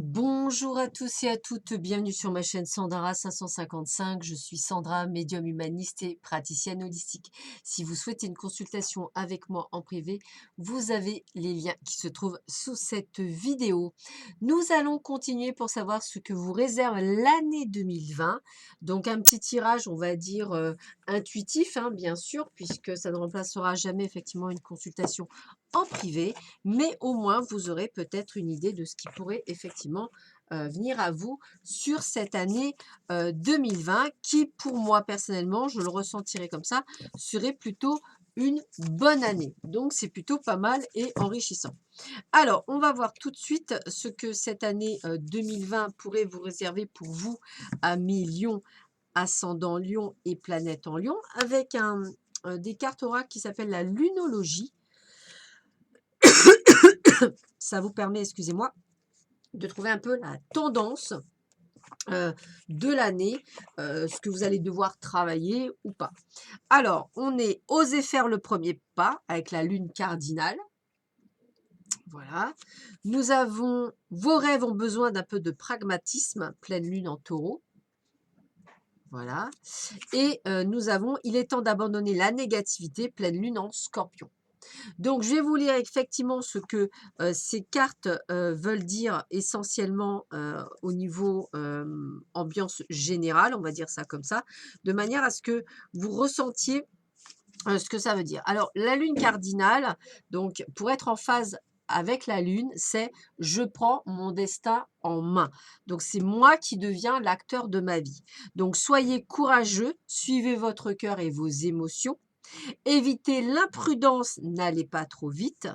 Bonjour à tous et à toutes, bienvenue sur ma chaîne Sandara 555. Je suis Sandra, médium humaniste et praticienne holistique. Si vous souhaitez une consultation avec moi en privé, vous avez les liens qui se trouvent sous cette vidéo. Nous allons continuer pour savoir ce que vous réserve l'année 2020. Donc un petit tirage, on va dire intuitif, hein, bien sûr, puisque ça ne remplacera jamais effectivement une consultation en privé, mais au moins vous aurez peut-être une idée de ce qui pourrait effectivement venir à vous sur cette année 2020 qui, pour moi personnellement, je le ressentirais comme ça, serait plutôt une bonne année. Donc c'est plutôt pas mal et enrichissant. Alors, on va voir tout de suite ce que cette année 2020 pourrait vous réserver pour vous, amis Lion, ascendant Lion et planète en Lion, avec des cartes oracles qui s'appellent la lunologie. Ça vous permet, excusez-moi, de trouver un peu la tendance de l'année, ce que vous allez devoir travailler ou pas. Alors, on est osé faire le premier pas avec la lune cardinale. Voilà. Nous avons vos rêves ont besoin d'un peu de pragmatisme, pleine lune en taureau. Voilà. Et nous avons il est temps d'abandonner la négativité, pleine lune en scorpion. Donc, je vais vous lire effectivement ce que ces cartes veulent dire essentiellement au niveau ambiance générale, on va dire ça comme ça, de manière à ce que vous ressentiez ce que ça veut dire. Alors, la lune cardinale, donc pour être en phase avec la lune, c'est je prends mon destin en main. Donc, c'est moi qui deviens l'acteur de ma vie. Donc, soyez courageux, suivez votre cœur et vos émotions. Évitez l'imprudence, n'allez pas trop vite.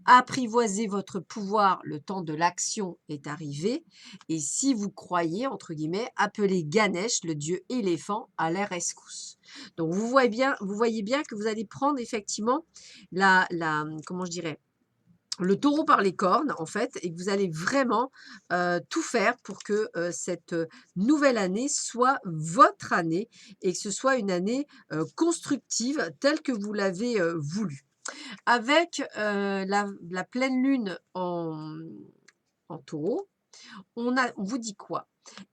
Apprivoisez votre pouvoir, le temps de l'action est arrivé. Et si vous croyez, entre guillemets, appelez Ganesh, le dieu éléphant, à la rescousse. Donc vous voyez bien que vous allez prendre effectivement comment je dirais, le taureau par les cornes, en fait, et que vous allez vraiment tout faire pour que cette nouvelle année soit votre année et que ce soit une année constructive telle que vous l'avez voulu. Avec la pleine lune en taureau, on vous dit quoi?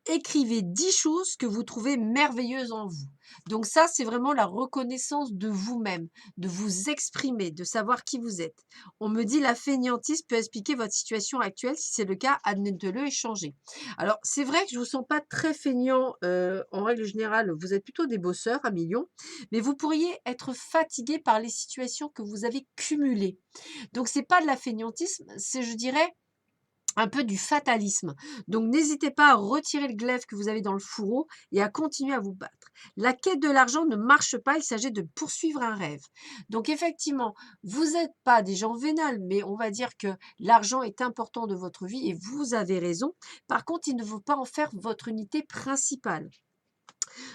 Écrivez 10 choses que vous trouvez merveilleuses en vous. Donc ça, c'est vraiment la reconnaissance de vous-même, de vous exprimer, de savoir qui vous êtes. On me dit la fainéantise peut expliquer votre situation actuelle. Si c'est le cas, admettez-le et changez. Alors, c'est vrai que je ne vous sens pas très feignant en règle générale. Vous êtes plutôt des bosseurs à millions, mais vous pourriez être fatigué par les situations que vous avez cumulées. Donc, c'est pas de la fainéantisme, c'est, je dirais, un peu du fatalisme. Donc, n'hésitez pas à retirer le glaive que vous avez dans le fourreau et à continuer à vous battre. La quête de l'argent ne marche pas, il s'agit de poursuivre un rêve. Donc, effectivement, vous n'êtes pas des gens vénales, mais on va dire que l'argent est important de votre vie et vous avez raison. Par contre, il ne faut pas en faire votre unité principale.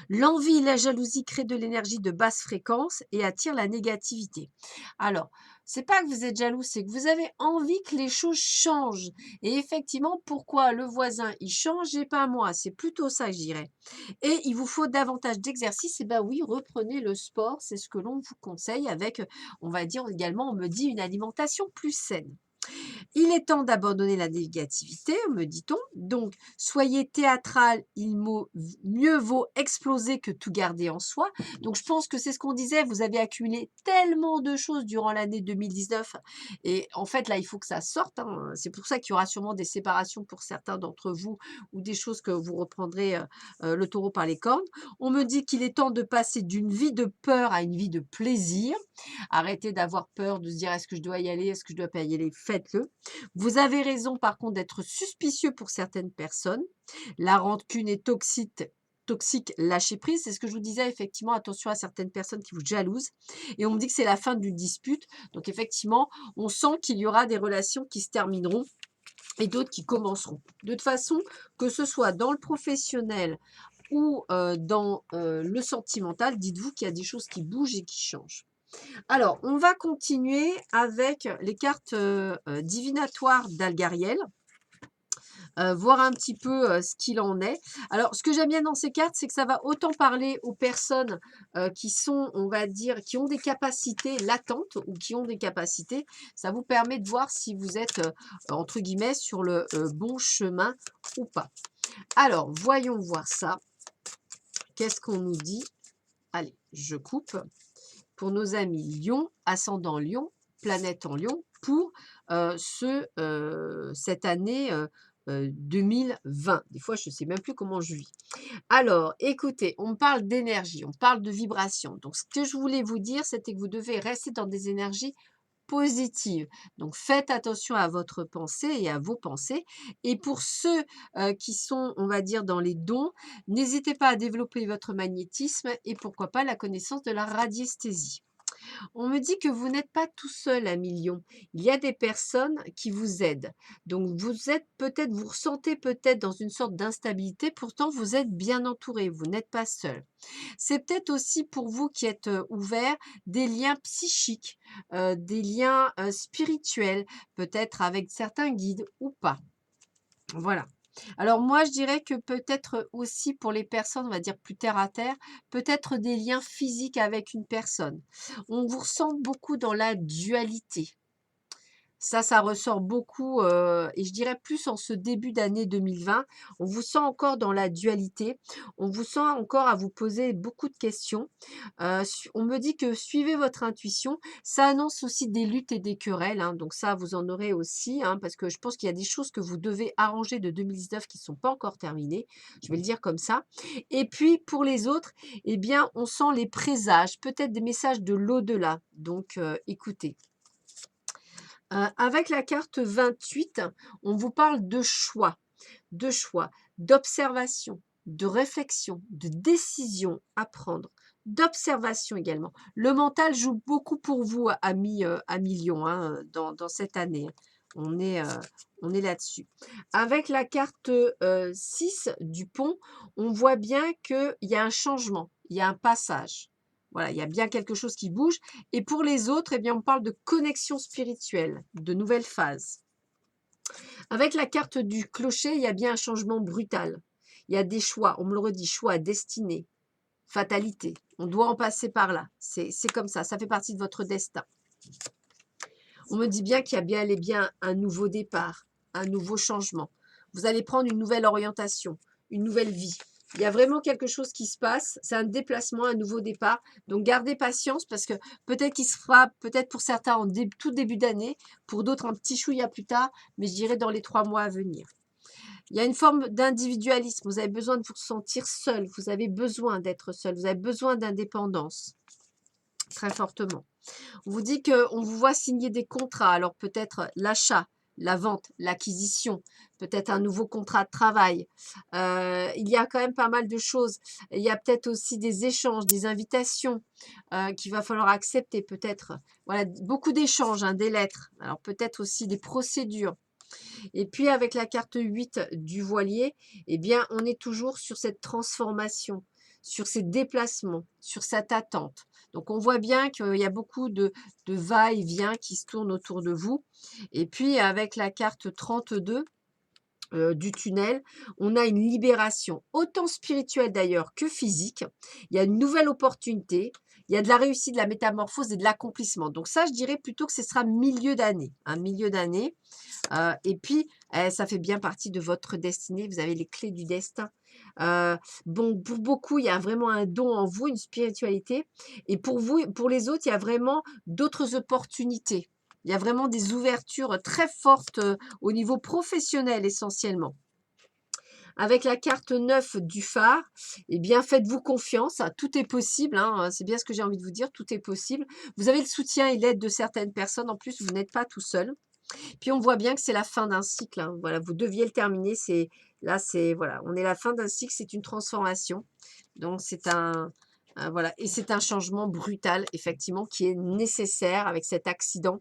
L'envie et la jalousie créent de l'énergie de basse fréquence et attirent la négativité. Alors, c'est pas que vous êtes jaloux, c'est que vous avez envie que les choses changent. Et effectivement, pourquoi le voisin il change et pas moi? C'est plutôt ça, je dirais. Et il vous faut davantage d'exercice. Et ben oui, reprenez le sport, c'est ce que l'on vous conseille avec, on va dire également, on me dit une alimentation plus saine. Il est temps d'abandonner la négativité, me dit-on. Donc, soyez théâtral, mieux vaut exploser que tout garder en soi. Donc, je pense que c'est ce qu'on disait. Vous avez accumulé tellement de choses durant l'année 2019. Et en fait, là, il faut que ça sorte, hein. C'est pour ça qu'il y aura sûrement des séparations pour certains d'entre vous ou des choses que vous reprendrez le taureau par les cornes. On me dit qu'il est temps de passer d'une vie de peur à une vie de plaisir. Arrêtez d'avoir peur, de se dire: «Est-ce que je dois y aller? Est-ce que je dois pas y aller?» Faites-le. Vous avez raison par contre d'être suspicieux pour certaines personnes. La rancune est toxique, lâchez prise. C'est ce que je vous disais, effectivement, attention à certaines personnes qui vous jalousent. Et on me dit que c'est la fin d'une dispute. Donc effectivement, on sent qu'il y aura des relations qui se termineront et d'autres qui commenceront. De toute façon, que ce soit dans le professionnel ou dans le sentimental, dites-vous qu'il y a des choses qui bougent et qui changent. Alors, on va continuer avec les cartes divinatoires d'Algariel. voir un petit peu ce qu'il en est. Alors, ce que j'aime bien dans ces cartes, c'est que ça va autant parler aux personnes qui sont, on va dire, qui ont des capacités latentes ou qui ont des capacités. Ça vous permet de voir si vous êtes, entre guillemets, sur le bon chemin ou pas. Alors, voyons voir ça. Qu'est-ce qu'on nous dit? Allez, je coupe. Pour nos amis Lion, ascendant Lion, planète en Lion, pour cette année 2020. Des fois, je ne sais même plus comment je vis. Alors, écoutez, on parle d'énergie, on parle de vibration. Donc, ce que je voulais vous dire, c'était que vous devez rester dans des énergies positives. Donc, faites attention à votre pensée et à vos pensées. Et pour ceux qui sont, on va dire, dans les dons, n'hésitez pas à développer votre magnétisme et pourquoi pas la connaissance de la radiesthésie. On me dit que vous n'êtes pas tout seul à Million. Il y a des personnes qui vous aident. Donc vous êtes peut-être, vous ressentez peut-être dans une sorte d'instabilité, pourtant vous êtes bien entouré, vous n'êtes pas seul. C'est peut-être aussi pour vous qui êtes ouvert des liens psychiques, des liens spirituels, peut-être avec certains guides ou pas. Voilà. Alors moi, je dirais que peut-être aussi pour les personnes, on va dire plus terre à terre, peut-être des liens physiques avec une personne. On vous ressent beaucoup dans la dualité. Ça ressort beaucoup et je dirais plus en ce début d'année 2020. On vous sent encore dans la dualité. On vous sent encore à vous poser beaucoup de questions. On me dit que suivez votre intuition. Ça annonce aussi des luttes et des querelles, hein, donc ça, vous en aurez aussi, hein, parce que je pense qu'il y a des choses que vous devez arranger de 2019 qui ne sont pas encore terminées. Je vais le dire comme ça. Et puis, pour les autres, eh bien, on sent les présages, peut-être des messages de l'au-delà. Donc, écoutez. Avec la carte 28, on vous parle de choix, d'observation, de réflexion, de décision à prendre, d'observation également. Le mental joue beaucoup pour vous à millions hein, dans cette année. On est là-dessus. Avec la carte 6 du pont, on voit bien qu'il y a un changement, il y a un passage. Voilà, il y a bien quelque chose qui bouge. Et pour les autres, eh bien, on parle de connexion spirituelle, de nouvelles phases. Avec la carte du clocher, il y a bien un changement brutal. Il y a des choix, on me le redit, choix, destinée, fatalité. On doit en passer par là. C'est comme ça fait partie de votre destin. On me dit bien qu'il y a bien et bien un nouveau départ, un nouveau changement. Vous allez prendre une nouvelle orientation, une nouvelle vie. Il y a vraiment quelque chose qui se passe. C'est un déplacement, un nouveau départ. Donc, gardez patience parce que peut-être qu'il se fera, peut-être pour certains en tout début d'année, pour d'autres un petit chouïa plus tard, mais je dirais dans les 3 mois à venir. Il y a une forme d'individualisme. Vous avez besoin de vous sentir seul. Vous avez besoin d'être seul. Vous avez besoin d'indépendance. Très fortement. On vous dit qu'on vous voit signer des contrats. Alors peut-être l'achat, la vente, l'acquisition, peut-être un nouveau contrat de travail. Il y a quand même pas mal de choses. Il y a peut-être aussi des échanges, des invitations qu'il va falloir accepter peut-être. Voilà, beaucoup d'échanges, hein, des lettres. Alors peut-être aussi des procédures. Et puis avec la carte 8 du voilier, eh bien, on est toujours sur cette transformation, sur ces déplacements, sur cette attente. Donc, on voit bien qu'il y a beaucoup de va-et-vient qui se tournent autour de vous. Et puis, avec la carte 32, du tunnel, on a une libération, autant spirituelle d'ailleurs que physique. Il y a une nouvelle opportunité, il y a de la réussite, de la métamorphose et de l'accomplissement. Donc ça, je dirais plutôt que ce sera milieu d'année, un milieu d'année. Et puis, ça fait bien partie de votre destinée. Vous avez les clés du destin. Bon, pour beaucoup, il y a vraiment un don en vous, une spiritualité. Et pour vous, pour les autres, il y a vraiment d'autres opportunités. Il y a vraiment des ouvertures très fortes au niveau professionnel essentiellement. Avec la carte 9 du phare, eh bien, faites-vous confiance. Tout est possible. Hein, c'est bien ce que j'ai envie de vous dire. Tout est possible. Vous avez le soutien et l'aide de certaines personnes. En plus, vous n'êtes pas tout seul. Puis, on voit bien que c'est la fin d'un cycle. Hein. Voilà, vous deviez le terminer. Là, voilà, on est à la fin d'un cycle. C'est une transformation. Donc, c'est voilà, et c'est un changement brutal, effectivement, qui est nécessaire avec cet accident.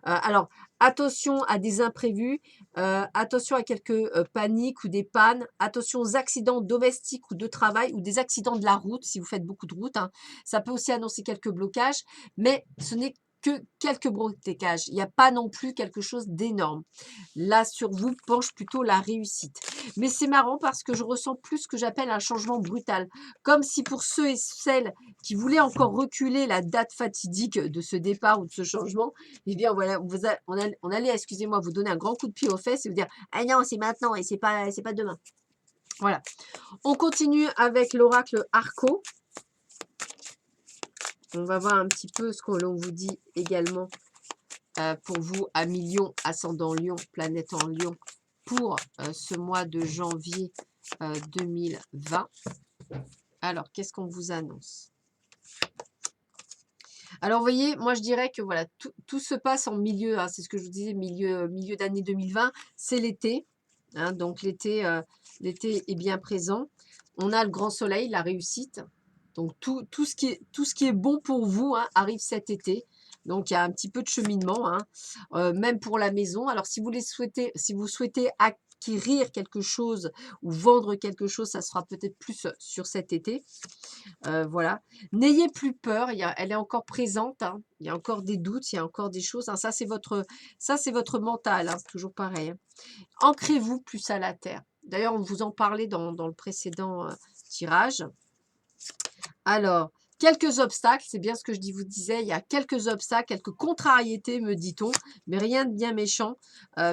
Alors, attention à des imprévus, attention à quelques paniques ou des pannes, attention aux accidents domestiques ou de travail ou des accidents de la route, si vous faites beaucoup de route. Hein. Ça peut aussi annoncer quelques blocages, mais ce n'est que quelques brocages. Il n'y a pas non plus quelque chose d'énorme. Là, sur vous penche plutôt la réussite. Mais c'est marrant parce que je ressens plus ce que j'appelle un changement brutal. Comme si pour ceux et celles qui voulaient encore reculer la date fatidique de ce départ ou de ce changement, eh bien voilà, on allait, excusez-moi, vous donner un grand coup de pied aux fesses et vous dire ah non, c'est maintenant et c'est pas demain. Voilà. On continue avec l'oracle Arco. On va voir un petit peu ce que l'on vous dit également pour vous à Lion, ascendant Lion, planète en Lion, pour ce mois de janvier 2020. Alors, qu'est-ce qu'on vous annonce? Alors, vous voyez, moi, je dirais que voilà, tout se passe en milieu, hein, c'est ce que je vous disais, milieu d'année 2020, c'est l'été. Hein, donc, l'été est bien présent. On a le grand soleil, la réussite. Donc, tout ce qui est bon pour vous hein, arrive cet été. Donc, il y a un petit peu de cheminement, hein, même pour la maison. Alors, si vous souhaitez acquérir quelque chose ou vendre quelque chose, ça sera peut-être plus sur cet été. Voilà. N'ayez plus peur, elle est encore présente. Hein. Il y a encore des doutes, il y a encore des choses. Hein. Ça, c'est votre mental. Hein. C'est toujours pareil. Hein. Ancrez-vous plus à la terre. D'ailleurs, on vous en parlait dans le précédent tirage. Alors, quelques obstacles, c'est bien ce que je vous disais, il y a quelques obstacles, quelques contrariétés, me dit-on, mais rien de bien méchant,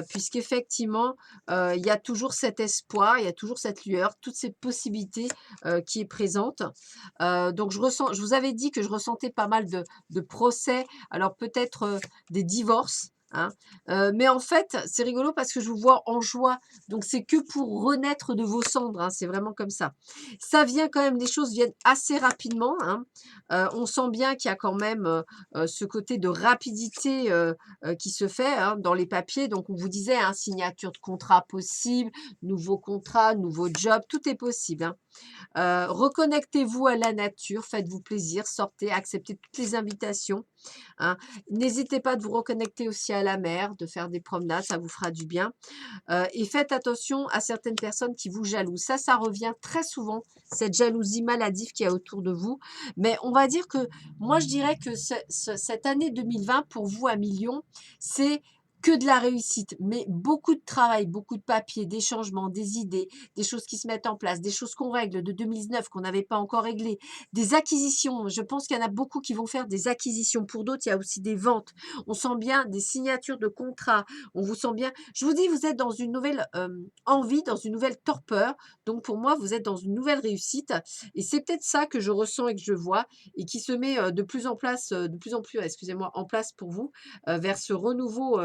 puisqu'effectivement, il y a toujours cet espoir, il y a toujours cette lueur, toutes ces possibilités qui est présente. Donc, je vous avais dit que je ressentais pas mal de procès, alors peut-être des divorces. Hein. Mais en fait, c'est rigolo parce que je vous vois en joie. Donc, c'est que pour renaître de vos cendres. Hein, c'est vraiment comme ça. Ça vient quand même, les choses viennent assez rapidement. Hein. On sent bien qu'il y a quand même ce côté de rapidité qui se fait hein, dans les papiers. Donc, on vous disait, hein, signature de contrat possible, nouveau contrat, nouveau job, tout est possible. Hein. Reconnectez-vous à la nature, faites-vous plaisir, sortez, acceptez toutes les invitations. Hein. N'hésitez pas de vous reconnecter aussi à la mer, de faire des promenades, ça vous fera du bien. Et faites attention à certaines personnes qui vous jalousent. Ça revient très souvent, cette jalousie maladive qu'il y a autour de vous. Mais on va dire que, moi je dirais que cette année 2020, pour vous à Lion, c'est que de la réussite, mais beaucoup de travail, beaucoup de papier, des changements, des idées, des choses qui se mettent en place, des choses qu'on règle de 2019 qu'on n'avait pas encore réglées, des acquisitions. Je pense qu'il y en a beaucoup qui vont faire des acquisitions. Pour d'autres, il y a aussi des ventes. On sent bien des signatures de contrats. On vous sent bien. Je vous dis, vous êtes dans une nouvelle envie, dans une nouvelle torpeur. Donc, pour moi, vous êtes dans une nouvelle réussite. Et c'est peut-être ça que je ressens et que je vois et qui se met de plus en plus, excusez-moi, en place pour vous vers ce renouveau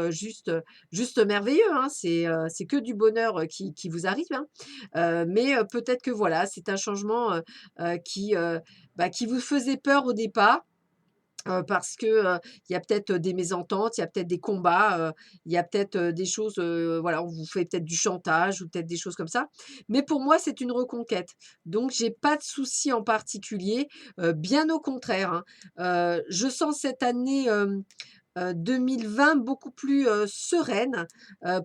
juste merveilleux. Hein. C'est que du bonheur qui vous arrive. Hein. Mais peut-être que voilà, c'est un changement qui vous faisait peur au départ. Parce que il y a peut-être des mésententes, il y a peut-être des combats, il y a peut-être des choses, voilà, on vous fait peut-être du chantage ou peut-être des choses comme ça. Mais pour moi, c'est une reconquête. Donc j'ai pas de souci en particulier, bien au contraire, hein. Je sens cette année, 2020 beaucoup plus sereine.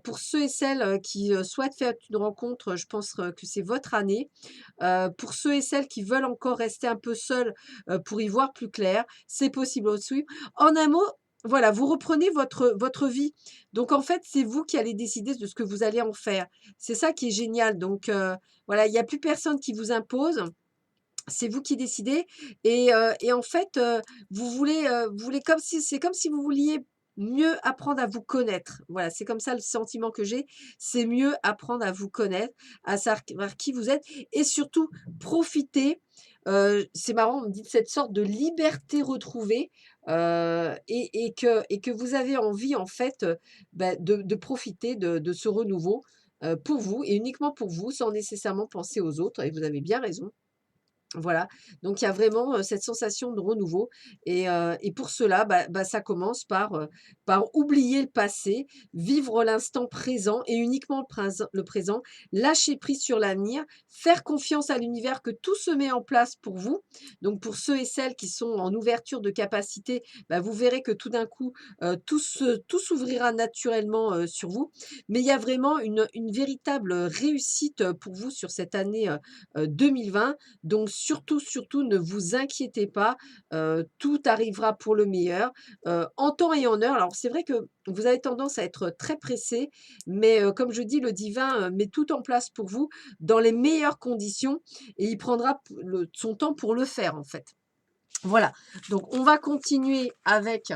Pour ceux et celles qui souhaitent faire une rencontre, je pense que c'est votre année. Pour ceux et celles qui veulent encore rester un peu seuls pour y voir plus clair, c'est possible aussi. En un mot, voilà, vous reprenez votre vie. Donc, en fait, c'est vous qui allez décider de ce que vous allez en faire. C'est ça qui est génial. Donc, voilà, il n'y a plus personne qui vous impose. C'est vous qui décidez et en fait, vous voulez comme si c'est comme si vous vouliez mieux apprendre à vous connaître. Voilà, c'est comme ça le sentiment que j'ai. C'est mieux apprendre à vous connaître, à savoir qui vous êtes et surtout profiter, c'est marrant, on me dit de cette sorte de liberté retrouvée, et que vous avez envie en fait, de profiter de ce renouveau, pour vous et uniquement pour vous, sans nécessairement penser aux autres et vous avez bien raison. Voilà, donc il y a vraiment, cette sensation de renouveau et pour cela, ça commence par oublier le passé, vivre l'instant présent et uniquement le présent, lâcher prise sur l'avenir, faire confiance à l'univers que tout se met en place pour vous. Donc pour ceux et celles qui sont en ouverture de capacité, vous verrez que tout d'un coup, tout s'ouvrira naturellement, sur vous. Mais il y a vraiment une véritable réussite, pour vous sur cette année, 2020. Donc surtout, surtout, ne vous inquiétez pas, tout arrivera pour le meilleur, en temps et en heure. Alors c'est vrai que vous avez tendance à être très pressé, mais comme je dis, le divin, met tout en place pour vous dans les meilleures conditions et il prendra son temps pour le faire, en fait. Voilà, donc on va continuer avec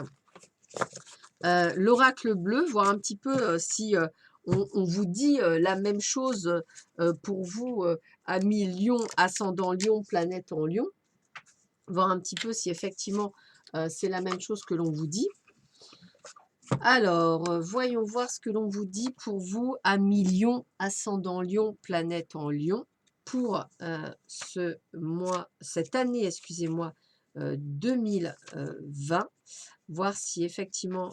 l'oracle bleu, voir un petit peu si on vous dit la même chose pour vous, amis Lion, ascendant Lion, planète en Lion. Voir un petit peu si effectivement c'est la même chose que l'on vous dit. Alors, voyons voir ce que l'on vous dit pour vous, amis Lion, ascendant Lion, planète en Lion, pour cette année, excusez-moi, 2020. Voir si effectivement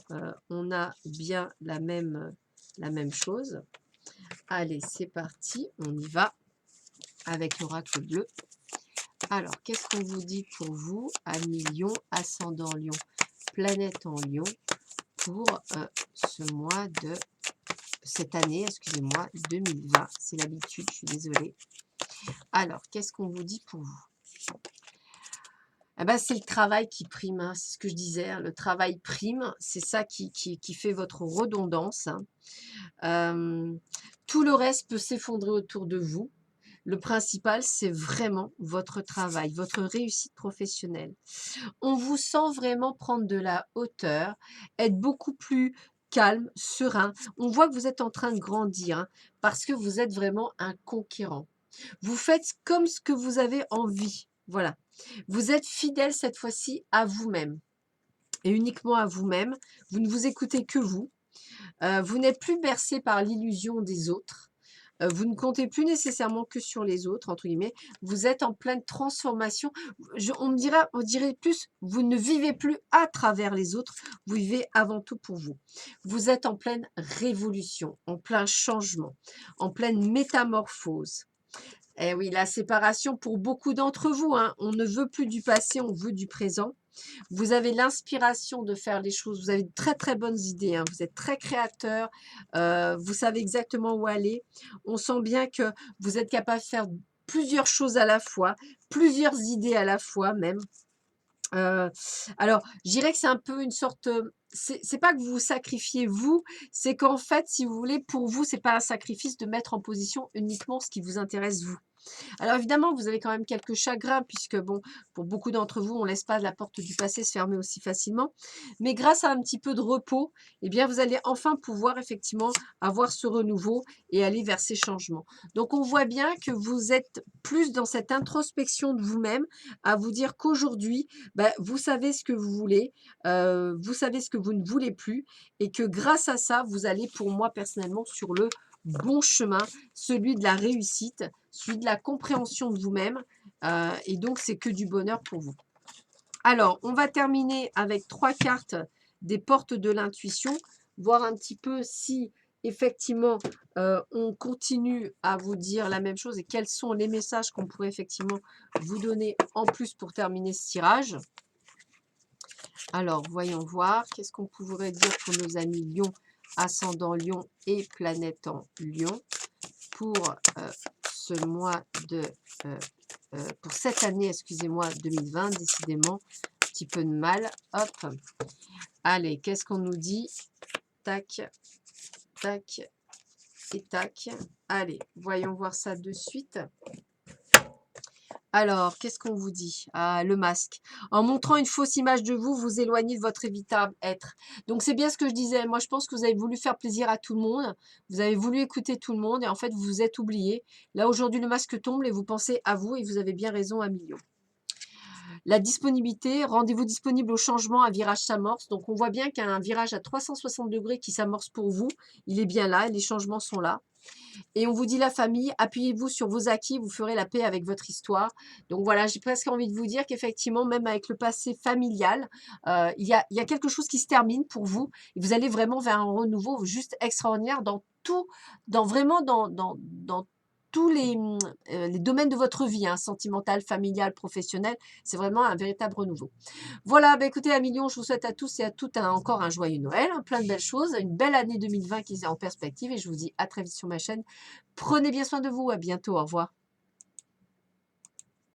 on a bien la même chose. Allez, c'est parti, on y va avec l'oracle bleu. Alors, qu'est-ce qu'on vous dit pour vous, amis Lion, ascendant Lion, planète en Lion, pour cette année, excusez-moi, 2020. C'est l'habitude, je suis désolée. Alors, qu'est-ce qu'on vous dit pour vous? Eh ben, c'est le travail qui prime, hein, c'est ce que je disais, hein, le travail prime, c'est ça qui fait votre redondance. Hein. Tout le reste peut s'effondrer autour de vous. Le principal, c'est vraiment votre travail, votre réussite professionnelle. On vous sent vraiment prendre de la hauteur, être beaucoup plus calme, serein. On voit que vous êtes en train de grandir hein, parce que vous êtes vraiment un conquérant. Vous faites comme ce que vous avez envie. Voilà. Vous êtes fidèle cette fois-ci à vous-même et uniquement à vous-même. Vous ne vous écoutez que vous. Vous n'êtes plus bercé par l'illusion des autres. Vous ne comptez plus nécessairement que sur les autres, entre guillemets. Vous êtes en pleine transformation. On dirait plus, vous ne vivez plus à travers les autres, vous vivez avant tout pour vous. Vous êtes en pleine révolution, en plein changement, en pleine métamorphose. Eh oui, la séparation pour beaucoup d'entre vous, hein, on ne veut plus du passé, on veut du présent. Vous avez l'inspiration de faire les choses, vous avez de très très bonnes idées, hein, vous êtes très créateur, vous savez exactement où aller. On sent bien que vous êtes capable de faire plusieurs choses à la fois, plusieurs idées à la fois même. Alors, je dirais que c'est un peu une sorte, c'est pas que vous vous sacrifiez vous, c'est qu'en fait, si vous voulez, pour vous, c'est pas un sacrifice de mettre en position uniquement ce qui vous intéresse vous. Alors évidemment, vous avez quand même quelques chagrins puisque bon, pour beaucoup d'entre vous, on ne laisse pas la porte du passé se fermer aussi facilement. Mais grâce à un petit peu de repos, eh bien, vous allez enfin pouvoir effectivement avoir ce renouveau et aller vers ces changements. Donc, on voit bien que vous êtes plus dans cette introspection de vous-même, à vous dire qu'aujourd'hui, ben, vous savez ce que vous voulez, vous savez ce que vous ne voulez plus et que grâce à ça, vous allez pour moi personnellement sur le bon chemin, celui de la réussite, celui de la compréhension de vous-même. Et donc, c'est que du bonheur pour vous. Alors, on va terminer avec 3 cartes des portes de l'intuition, voir un petit peu si effectivement on continue à vous dire la même chose et quels sont les messages qu'on pourrait effectivement vous donner en plus pour terminer ce tirage. Alors, voyons voir, qu'est-ce qu'on pourrait dire pour nos amis Lion, ascendant Lion et planète en Lion pour ce mois de pour cette année, excusez-moi, 2020, décidément, un petit peu de mal. Hop. Allez, qu'est-ce qu'on nous dit? Tac, tac et tac. Allez, voyons voir ça de suite. Alors, qu'est-ce qu'on vous dit? Ah, le masque. En montrant une fausse image de vous, vous éloignez de votre évitable être. Donc, c'est bien ce que je disais. Moi, je pense que vous avez voulu faire plaisir à tout le monde. Vous avez voulu écouter tout le monde et en fait, vous vous êtes oublié. Là, aujourd'hui, le masque tombe et vous pensez à vous et vous avez bien raison à million. La disponibilité, rendez-vous disponible au changement, un virage s'amorce. Donc, on voit bien qu'il y a un virage à 360 degrés qui s'amorce pour vous. Il est bien là et les changements sont là. Et on vous dit la famille, appuyez-vous sur vos acquis, vous ferez la paix avec votre histoire. Donc voilà, j'ai presque envie de vous dire qu'effectivement, même avec le passé familial, il y a quelque chose qui se termine pour vous. Et vous allez vraiment vers un renouveau juste extraordinaire dans tout, dans tous les domaines de votre vie, hein, sentimental, familial, professionnel. C'est vraiment un véritable renouveau. Voilà, bah écoutez, à millions, je vous souhaite à tous et à toutes encore un joyeux Noël, hein, plein de belles choses, une belle année 2020 qui est en perspective et je vous dis à très vite sur ma chaîne. Prenez bien soin de vous, à bientôt, au revoir.